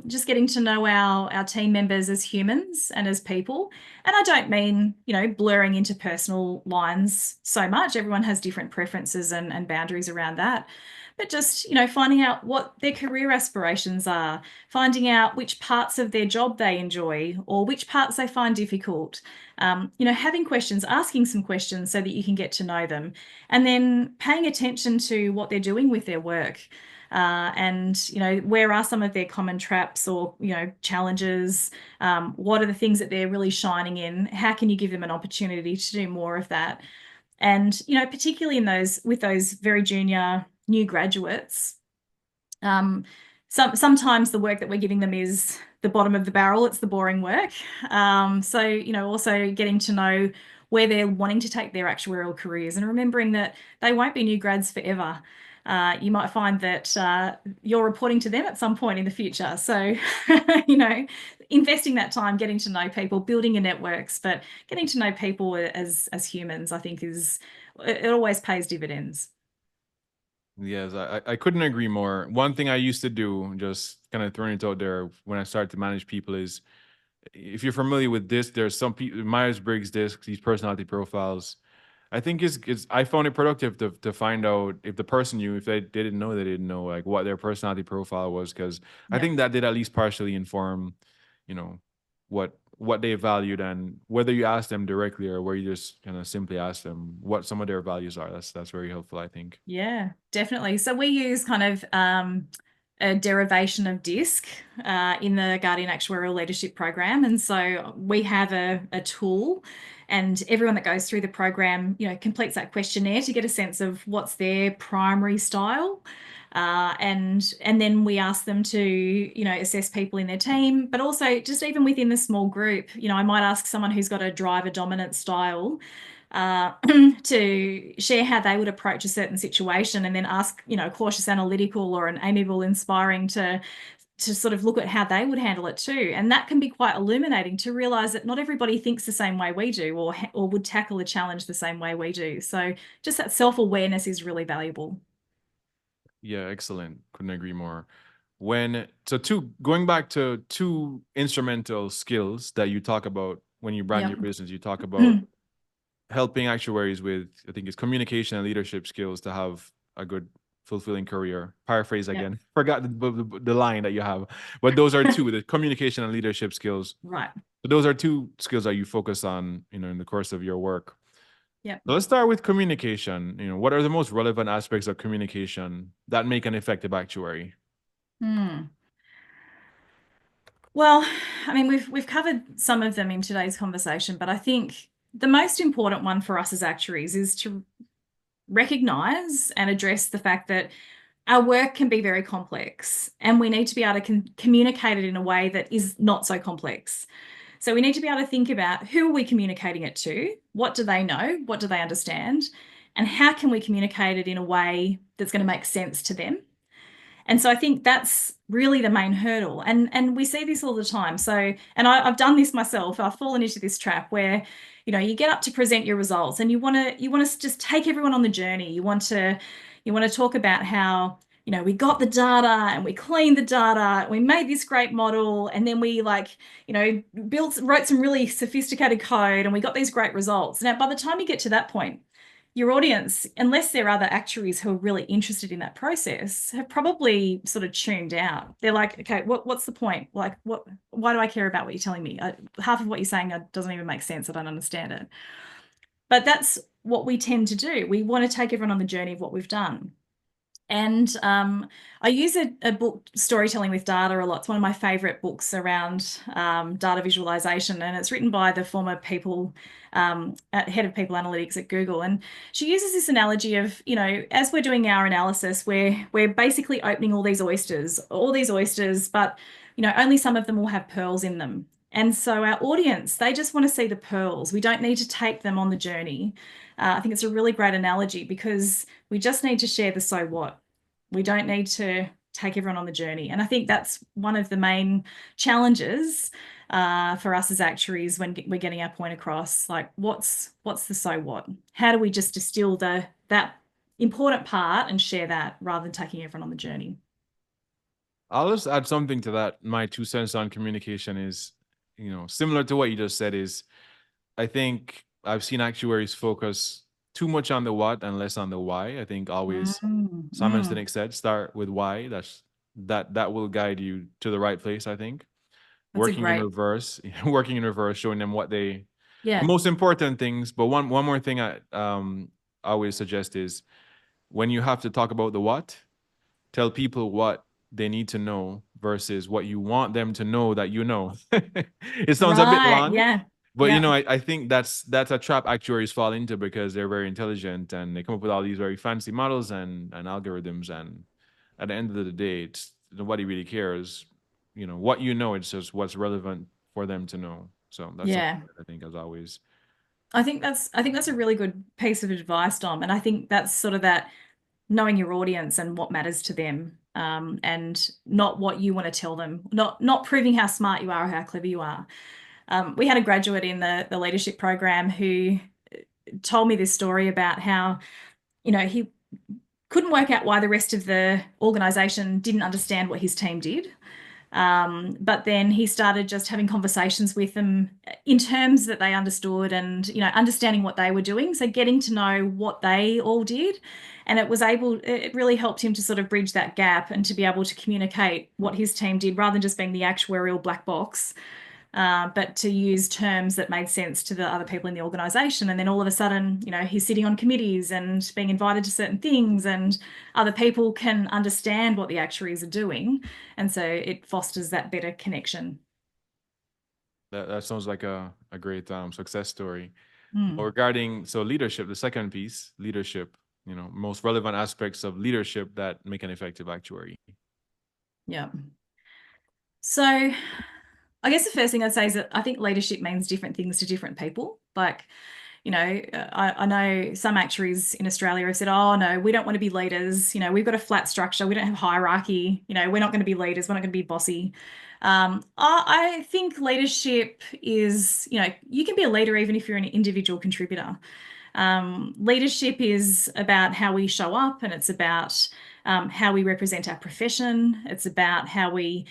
Just getting to know our team members as humans and as people. And I don't mean, blurring into personal lines so much. Everyone has different preferences and boundaries around that. But just, finding out what their career aspirations are, finding out which parts of their job they enjoy or which parts they find difficult. Having questions, asking some questions so that you can get to know them, and then paying attention to what they're doing with their work. And where are some of their common traps or challenges? What are the things that they're really shining in? How can you give them an opportunity to do more of that? And particularly with those very junior new graduates, sometimes the work that we're giving them is the bottom of the barrel. It's the boring work. So also getting to know where they're wanting to take their actuarial careers, and remembering that they won't be new grads forever. You might find that you're reporting to them at some point in the future. So, investing that time, getting to know people, building your networks, but getting to know people as humans, I think it always pays dividends. Yes, I couldn't agree more. One thing I used to do, just kind of throwing it out there when I started to manage people, is if you're familiar with this, there's some people, Myers-Briggs disc, these personality profiles. I think it's I found it productive to find out if the person knew, if they didn't know, they didn't know like what their personality profile was, because I Yeah. think that did at least partially inform, you know, what they valued, and whether you ask them directly or where you just kind of simply ask them what some of their values are. That's very helpful, I think. Yeah, definitely. So we use kind of a derivation of DISC in the Guardian Actuarial Leadership Program. And so we have a tool, and everyone that goes through the program, completes that questionnaire to get a sense of what's their primary style. And then we ask them to, assess people in their team, but also just even within the small group, I might ask someone who's got a driver dominant style uh, to share how they would approach a certain situation, and then ask, a cautious analytical or an amiable inspiring to sort of look at how they would handle it too. And that can be quite illuminating to realize that not everybody thinks the same way we do, or would tackle a challenge the same way we do. So just that self-awareness is really valuable. Yeah, excellent. Couldn't agree more. Going back to two instrumental skills that you talk about when you brand Yep. your business, you talk about helping actuaries with, I think it's communication and leadership skills to have a good, fulfilling career. Paraphrase Yep. again. Forgot the line that you have, but those are two: the communication and leadership skills. Right. So those are two skills that you focus on, in the course of your work. Yep. So let's start with communication. What are the most relevant aspects of communication that make an effective actuary? Hmm. Well, I mean, we've covered some of them in today's conversation, but I think the most important one for us as actuaries is to recognize and address the fact that our work can be very complex, and we need to be able to communicate it in a way that is not so complex. So we need to be able to think about, who are we communicating it to? What do they know? What do they understand? And how can we communicate it in a way that's going to make sense to them? And so I think that's really the main hurdle. And we see this all the time. So, and I've done this myself. I've fallen into this trap where, you get up to present your results, and you want to just take everyone on the journey. You want to talk about how, we got the data and we cleaned the data, we made this great model, and then we wrote some really sophisticated code, and we got these great results. Now, by the time you get to that point, your audience, unless there are other actuaries who are really interested in that process, have probably sort of tuned out. They're like, okay, what's the point? Like, why do I care about what you're telling me? Half of what you're saying doesn't even make sense. I don't understand it. But that's what we tend to do. We want to take everyone on the journey of what we've done. And I use a book, Storytelling with Data, a lot. It's one of my favorite books around data visualization, and it's written by the former head of people analytics at Google. And she uses this analogy of, as we're doing our analysis, we're basically opening all these oysters, but only some of them will have pearls in them. And so our audience, they just want to see the pearls. We don't need to take them on the journey. I think it's a really great analogy, because we just need to share the so what. We don't need to take everyone on the journey. And I think that's one of the main challenges for us as actuaries when we're getting our point across. Like, what's the so what? How do we just distill that important part and share that, rather than taking everyone on the journey? I'll just add something to that. My 2 cents on communication is, similar to what you just said, is I think I've seen actuaries focus too much on the what and less on the why. I think always, Simon Mm. Sinek said, start with why. That will guide you to the right place, I think. That's a Working in great, reverse, working in reverse, showing them the yeah, most important things. But one more thing I always suggest is, when you have to talk about the what, tell people what they need to know versus what you want them to know that you know. It sounds a bit right, long, yeah, but yeah, I think that's a trap actuaries fall into, because they're very intelligent and they come up with all these very fancy models and algorithms, and at the end of the day, nobody really cares. What you know, it's just what's relevant for them to know. So that's something yeah. that I think, as always. I think that's a really good piece of advice, Dom. And I think that's sort of that knowing your audience and what matters to them, and not what you want to tell them, not proving how smart you are or how clever you are. We had a graduate in the leadership program who told me this story about how, he couldn't work out why the rest of the organization didn't understand what his team did. But then he started just having conversations with them in terms that they understood and, understanding what they were doing. So getting to know what they all did. And it really helped him to sort of bridge that gap and to be able to communicate what his team did rather than just being the actuarial black box, but to use terms that made sense to the other people in the organization. And then all of a sudden, he's sitting on committees and being invited to certain things, and other people can understand what the actuaries are doing. And so it fosters that better connection. That sounds like a great success story. Mm. Regarding leadership, the second piece, leadership, most relevant aspects of leadership that make an effective actuary. Yeah. So I guess the first thing I'd say is that I think leadership means different things to different people. Like, I know some actuaries in Australia have said, oh, no, we don't want to be leaders. We've got a flat structure. We don't have hierarchy. We're not going to be leaders. We're not going to be bossy. I think leadership is, you can be a leader even if you're an individual contributor. Leadership is about how we show up, and it's about how we represent our profession. It's about how we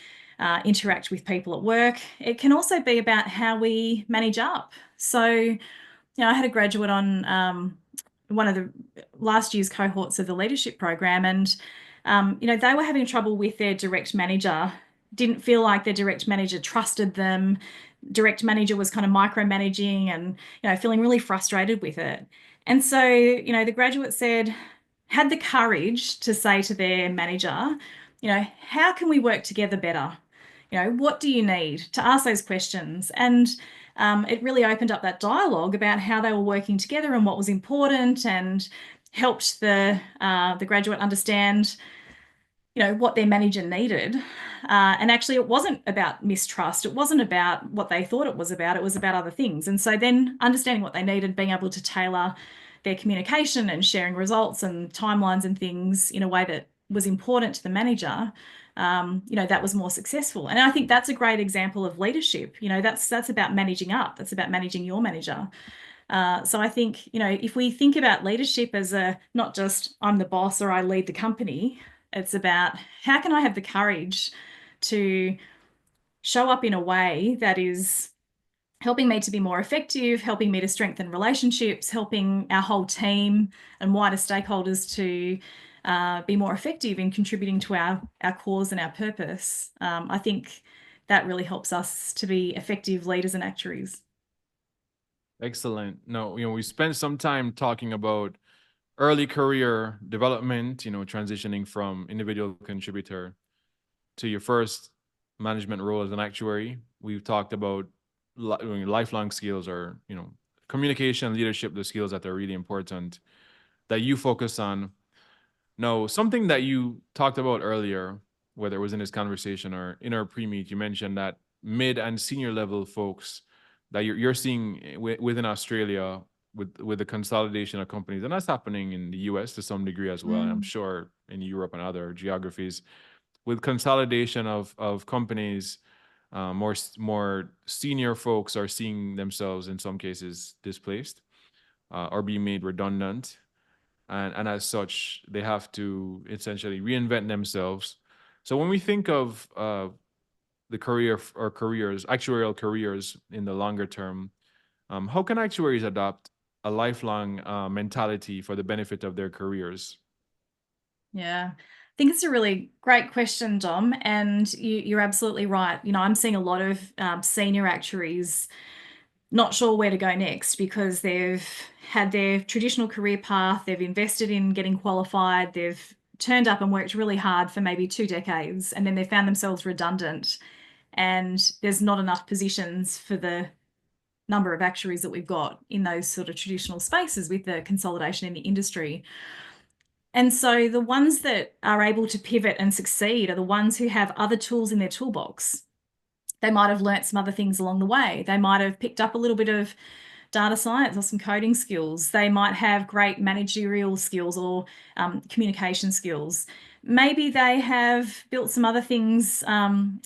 interact with people at work. It can also be about how we manage up. So, I had a graduate on one of the last year's cohorts of the leadership program, and they were having trouble with their direct manager. Didn't feel like their direct manager trusted them. Direct manager was kind of micromanaging and feeling really frustrated with it. And so, the graduate had the courage to say to their manager, how can we work together better? What do you need? To ask those questions. And it really opened up that dialogue about how they were working together and what was important, and helped the graduate understand, what their manager needed. And actually, it wasn't about mistrust. It wasn't about what they thought it was about. It was about other things. And so then understanding what they needed, being able to tailor their communication and sharing results and timelines and things in a way that was important to the manager, that was more successful. And I think that's a great example of leadership. That's about managing up. That's about managing your manager. So I think, if we think about leadership as not just I'm the boss or I lead the company, it's about how can I have the courage to show up in a way that is helping me to be more effective, helping me to strengthen relationships, helping our whole team and wider stakeholders to be more effective in contributing to our cause and our purpose. I think that really helps us to be effective leaders and actuaries. Excellent. No, we spent some time talking about early career development, transitioning from individual contributor to your first management role as an actuary. We've talked about lifelong skills, or, communication, leadership, the skills that are really important that you focus on. Now, something that you talked about earlier, whether it was in this conversation or in our pre-meet, you mentioned that mid and senior level folks that you're seeing within Australia with the consolidation of companies, and that's happening in the US to some degree as well. And I'm sure in Europe and other geographies, with consolidation of companies, more senior folks are seeing themselves in some cases displaced or being made redundant, and as such, they have to essentially reinvent themselves. So when we think of the actuarial careers in the longer term, how can actuaries adopt a lifelong mentality for the benefit of their careers? Yeah, I think it's a really great question, Dom, and you're absolutely right. I'm seeing a lot of senior actuaries not sure where to go next because they've had their traditional career path, they've invested in getting qualified, they've turned up and worked really hard for maybe 2 decades, and then they found themselves redundant, and there's not enough positions for the number of actuaries that we've got in those sort of traditional spaces with the consolidation in the industry. And so the ones that are able to pivot and succeed are the ones who have other tools in their toolbox. They might have learnt some other things along the way. They might have picked up a little bit of data science or some coding skills. They might have great managerial skills or communication skills. Maybe they have built some other things. I've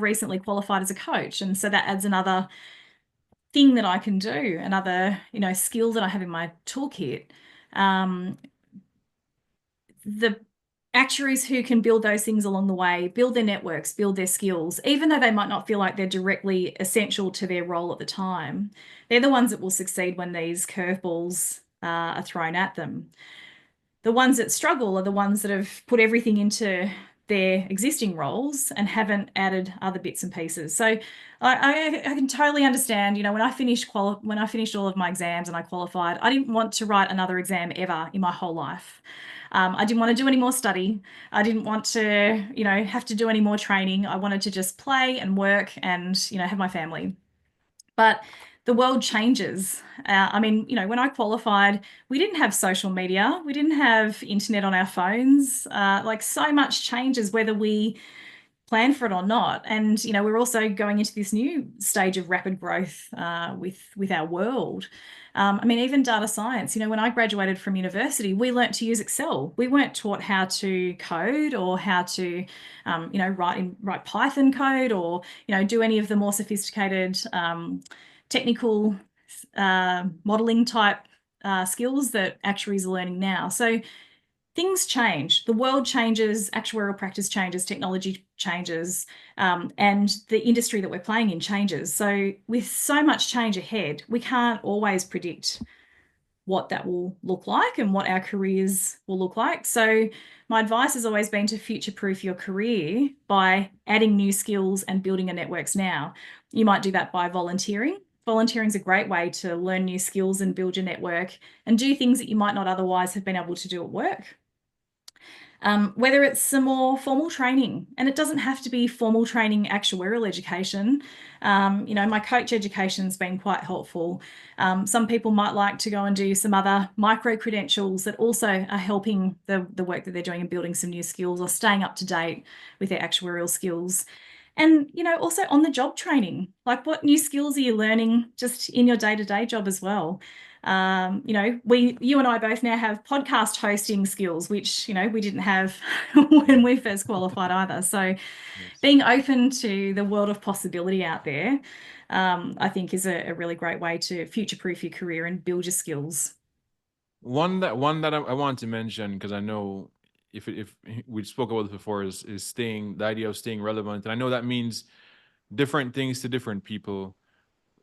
recently qualified as a coach, and so that adds another thing that I can do, another, skill that I have in my toolkit. The actuaries who can build those things along the way, build their networks, build their skills, even though they might not feel like they're directly essential to their role at the time, they're the ones that will succeed when these curveballs are thrown at them. The ones that struggle are the ones that have put everything into their existing roles and haven't added other bits and pieces. So I can totally understand, when I finished all of my exams and I qualified, I didn't want to write another exam ever in my whole life. I didn't want to do any more study. I didn't want to, have to do any more training. I wanted to just play and work and, have my family. But the world changes. When I qualified, we didn't have social media, we didn't have internet on our phones. Like so much changes whether we plan for it or not. And we're also going into this new stage of rapid growth with our world. Even data science. When I graduated from university, we learnt to use Excel. We weren't taught how to code or how to, write Python code or do any of the more sophisticated technical modeling type skills that actuaries are learning now. So things change, the world changes, actuarial practice changes, technology changes, and the industry that we're playing in changes. So with so much change ahead, we can't always predict what that will look like and what our careers will look like. So my advice has always been to future-proof your career by adding new skills and building your networks now. You might do that by volunteering. Volunteering is a great way to learn new skills and build your network and do things that you might not otherwise have been able to do at work. Whether it's some more formal training, and it doesn't have to be formal training actuarial education. My coach education's been quite helpful. Some people might like to go and do some other micro credentials that also are helping the work that they're doing and building some new skills or staying up to date with their actuarial skills. And, also on the job training, like what new skills are you learning just in your day-to-day job as well? You and I both now have podcast hosting skills, which, we didn't have when we first qualified either. So Yes. being open to the world of possibility out there, I think is a really great way to future-proof your career and build your skills. One that I want to mention, because I know if we spoke about this before, is the idea of staying relevant. And I know that means different things to different people.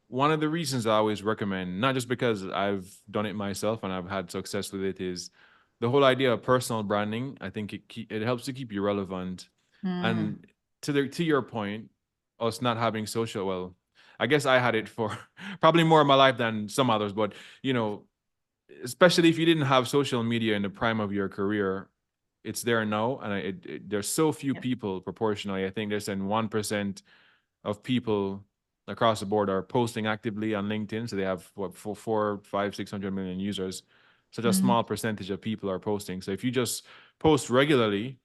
One of the reasons I always recommend, not just because I've done it myself and I've had success with it, is the whole idea of personal branding. I think it helps to keep you relevant. And to your point, us not having social, well, I guess I had it for probably more of my life than some others, but especially if you didn't have social media in the prime of your career, it's there now, and there's so few people proportionally. I think there's 1% of people across the board are posting actively on LinkedIn. So they have 4, 5, 600 million users. Such a small percentage of people are posting. So if you just post regularly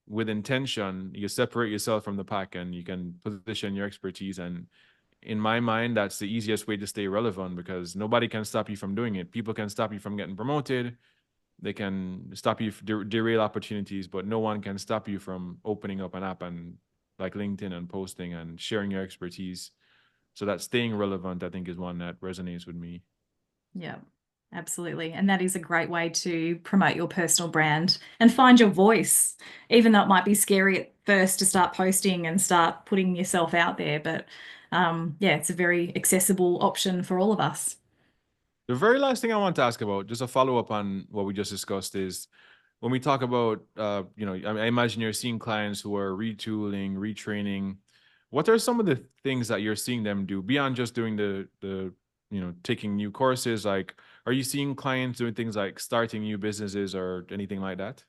with intention, you separate yourself from the pack and you can position your expertise. And in my mind, that's the easiest way to stay relevant, because nobody can stop you from doing it. People can stop you from getting promoted. They can stop you, derail opportunities, but no one can stop you from opening up an app and like LinkedIn and posting and sharing your expertise. So that staying relevant, I think, is one that resonates with me. Yeah, absolutely. And that is a great way to promote your personal brand and find your voice, even though it might be scary at first to start posting and start putting yourself out there. But it's a very accessible option for all of us. The very last thing I want to ask about, just a follow-up on what we just discussed, is when we talk about, I imagine you're seeing clients who are retooling, retraining. What are some of the things that you're seeing them do beyond just doing the taking new courses? Like, are you seeing clients doing things like starting new businesses or anything like that?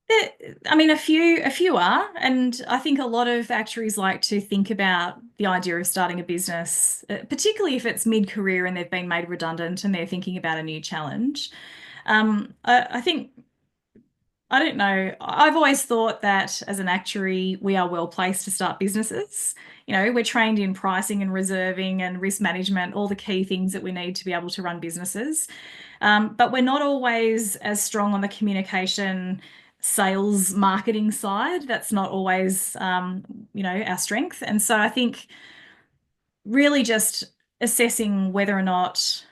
A few are, and I think a lot of actuaries like to think about the idea of starting a business, particularly if it's mid-career and they've been made redundant and they're thinking about a new challenge. I think, I don't know, I've always thought that as an actuary, we are well placed to start businesses. We're trained in pricing and reserving and risk management, all the key things that we need to be able to run businesses. But we're not always as strong on the communication, sales, marketing side. That's not always, our strength. And so I think really just assessing whether or not,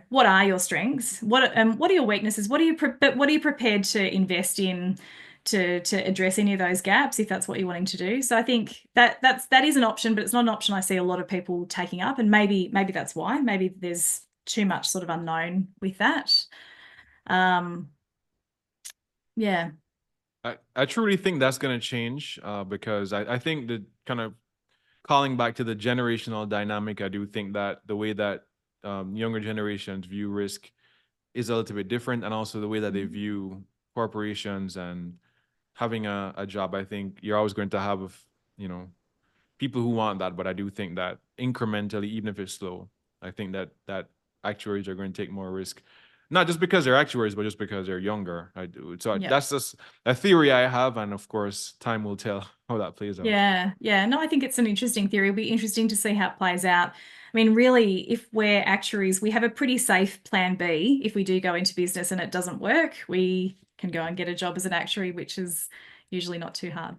what are your strengths? What are your weaknesses? But what are you prepared to invest in to address any of those gaps if that's what you're wanting to do? So I think that is an option, but it's not an option I see a lot of people taking up, and maybe that's why. Maybe there's too much sort of unknown with that. Yeah. I truly think that's going to change because I think that kind of calling back to the generational dynamic, I do think that the way that younger generations view risk is a little bit different, and also the way that they view corporations and having a job. I think you're always going to have, people who want that, but I do think that incrementally, even if it's slow, I think that actuaries are going to take more risk, not just because they're actuaries, but just because they're younger. I do. So Yeah. that's just a theory I have, and of course, time will tell how that plays out. Yeah, yeah. No, I think it's an interesting theory. It'll be interesting to see how it plays out. I mean, really, if we're actuaries, we have a pretty safe plan B. If we do go into business and it doesn't work, we can go and get a job as an actuary, which is usually not too hard.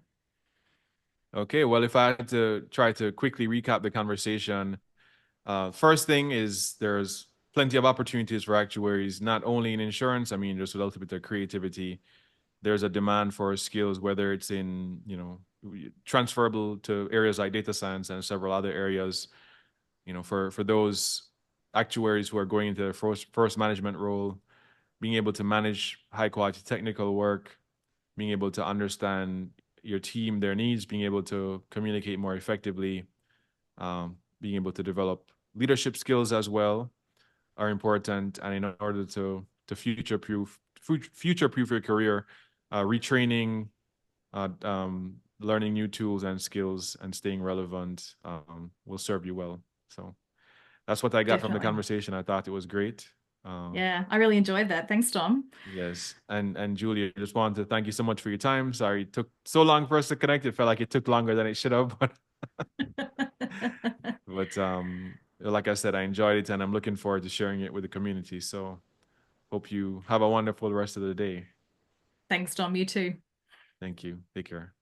Okay, well, if I had to try to quickly recap the conversation, first thing is there's plenty of opportunities for actuaries, not only in insurance. I mean, just with a little bit of creativity. There's a demand for skills, whether it's in, transferable to areas like data science and several other areas. For those actuaries who are going into their first management role, being able to manage high quality technical work, being able to understand your team, their needs, being able to communicate more effectively, being able to develop leadership skills as well are important. And in order to future-proof your career, retraining, learning new tools and skills, and staying relevant will serve you well. So that's what I got from the Definitely. conversation. I thought it was great. Yeah, I really enjoyed that. Thanks, Tom. Yes. And Julia, I just wanted to thank you so much for your time. Sorry it took so long for us to connect. It felt like it took longer than it should have, but like I said, I enjoyed it and I'm looking forward to sharing it with the community. So hope you have a wonderful rest of the day. Thanks, Tom. You too. Thank you. Take care.